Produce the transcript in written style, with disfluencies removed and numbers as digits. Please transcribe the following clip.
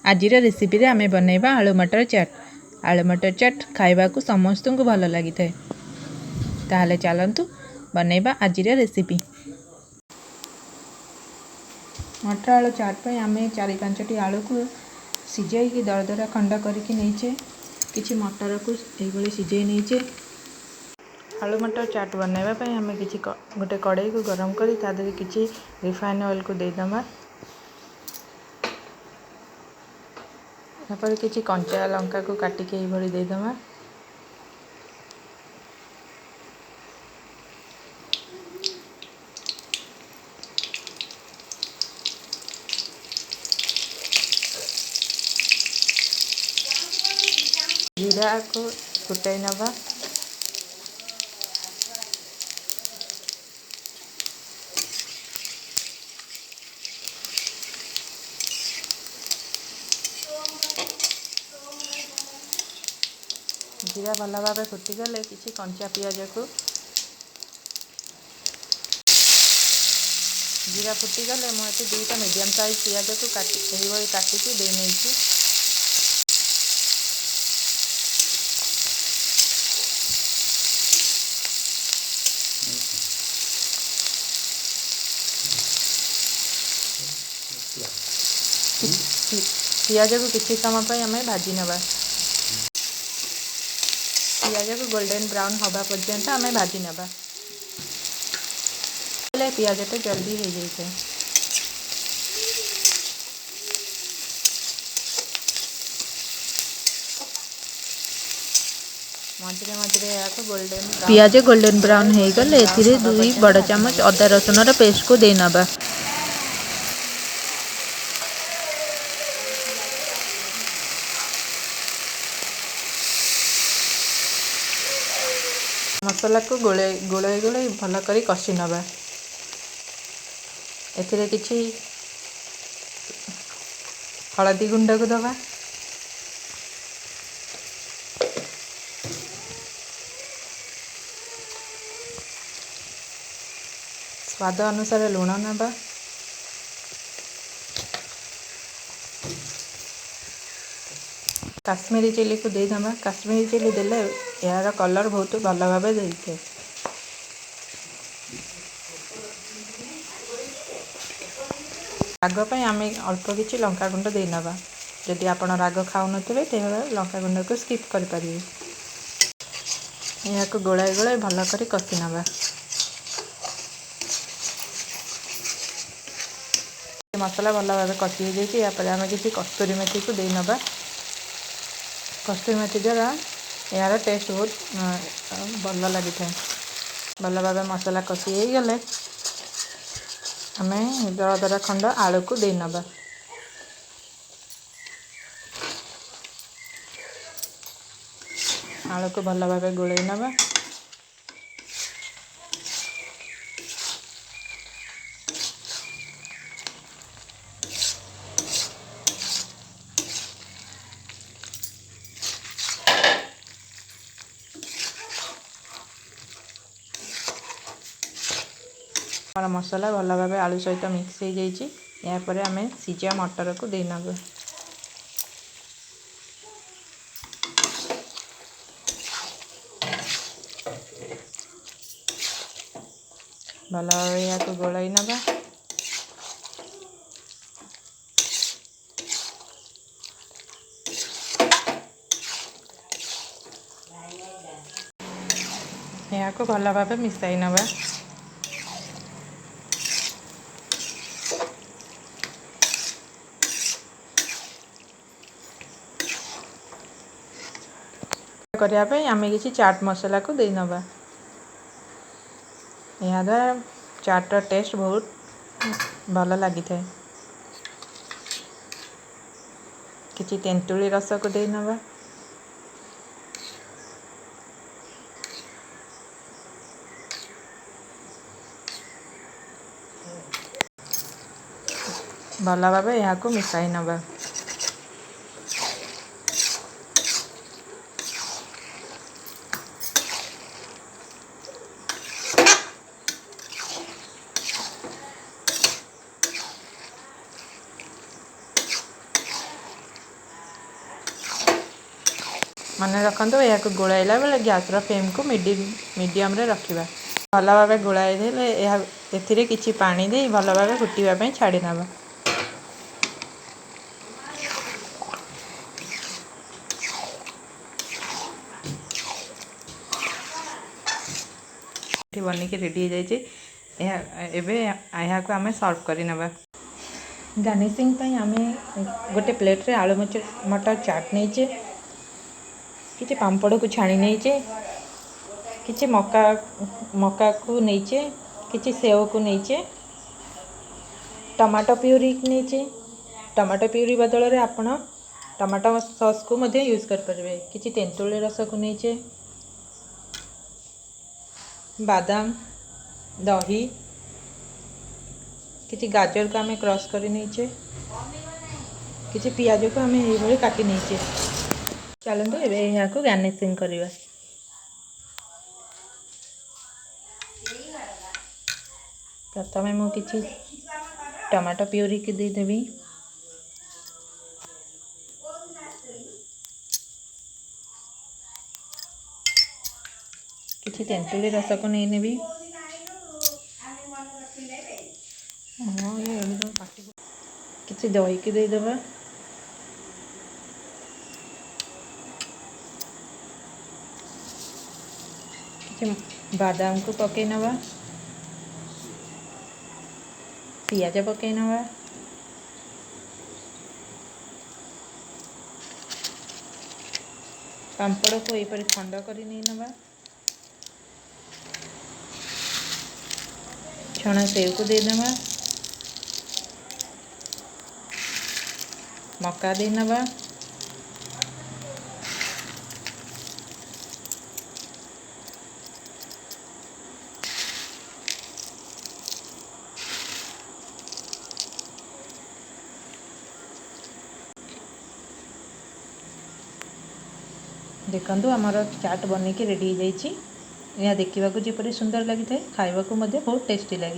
आजिर recipe रे आमे बनैबा आलू मटर चाट। आलू मटर चाट खाइबा को समस्त को भल लगी थाए। ताहले चलंतु बनैबा आजिर रेसिपी। मटर आलू चाट पे आमे 4-5टी आलू को सिझाई की दरदरा खंड करके नहींचे। किछि मटर को एभली सिझाई नहींचे। आलू मटर चाट बनैबा पे आमे किछि गोटे कड़ाई को गरम करी तादरे किछि रिफाइन ऑयल को दे दमा। यहाँ किसी कंचा लंका को काटिक ये देदमा। जीरा को फुटाई नवा। जीरा भल भाव फुटीगले किसी कंचा पियाज को जीरा फुटीगले मुझे 2टा मीडियम साइज पियाज को काटिकी दे नहीं। पियाज को किसी समय पर आम भाजी नवा। पियाज को गोल्डन ब्राउन हवा पर्यंत आम भाजी नवा। पियाज टा जल्दी हो जाए। पियाज गोल्डन ब्राउन हो गले 2 बड़ चमच अदा रसुन पेस्ट को दे नवा। मसला को गोले भल कर कषि नवा। एथिरे किछि हलदी गुंड को दवा। स्वाद अनुसार लुण नवा। काश्मीरी चिली को दे दमा। काश्मीरी चिली देले यार कलर बहुत भल भाव देते। राग पे आम अल्प किछि लंका गुंड दे नवा। जदि आपण राग खाऊ नथिबे तेरे लंका गुंड को स्किप कर परिबे। यहाँ को गोलाय गोलाय भल कर कषि नवा। मसला भल भाव कषि हो जाए। यापर आम किसी कस्तूरी मेथी को दे नवा। कस्तूरी मेथी द्वारा यार टेस्ट बहुत भल लगी था। भल भाव मसला कषि हो गले आम दरदरा खंड आलू को दे नवा। आलू को भल भाव गोले नवा। मसला भल भाव आलू सहित मिक्स हो जाइए। यापर आम सिझा मटर को दे नवा। भल भाव या गोलाई नवा। या भल भाव मिसाई नवा। करने आम किसी चाट मसला को दे नवा। यहाँ द्वारा चाट टेस्ट बहुत भल लगी था। किसी तेंतुली रस को दे नवा। भल भाव यहाँ मिसाई नवा। मन रखु या गोलाइला बेले गैस फ्लेम को मीडियम रे रखिबा। भल भाव गोलाई देले एथिरे किछि पानी दे भल भाव फुटीबा छाड़ी नबा। बनिक रेडी हो जाए। यहाँ आम सर्व कर नबा। गार्निशिंग आम गोटे प्लेट रे आलू मटर चाट नहींचे, किसी पांपड़ को छाणी नहींचे, किसी मका को नहींचे, किसी सेव को नहींचे, टमाटो प्यूरी नहींचे। टमाटो प्यूरी बदल में आपण टमाटो सॉस को मध्य यूज कर परिबे। किसी तेंतुली रस को नहींचे, बादाम, दही, किसी गाजर को आम क्रश कर नहींचे, किसी पियाज को आम ये काटी नहींचे। चलते एबे यहाँ को गार्निशिंग करवा। प्रथम मु किसी टमाटो प्यूरी की देदेवी, किसी तेंतुली रस को नहीं नेबी, किसी दही की देदेबा, किसी बादाम को पकई नवा, पियाज पकई नवा, पांपड़ को यहपर खंड कर नहीं नवा, छणा सेव को दे नवा, मका दे नवा, देखंतु आमर चाट बनिक रेडी हो जाइए। यह देखा जपरी सुंदर लगी था, खाइबा बहुत टेस्टी लगी।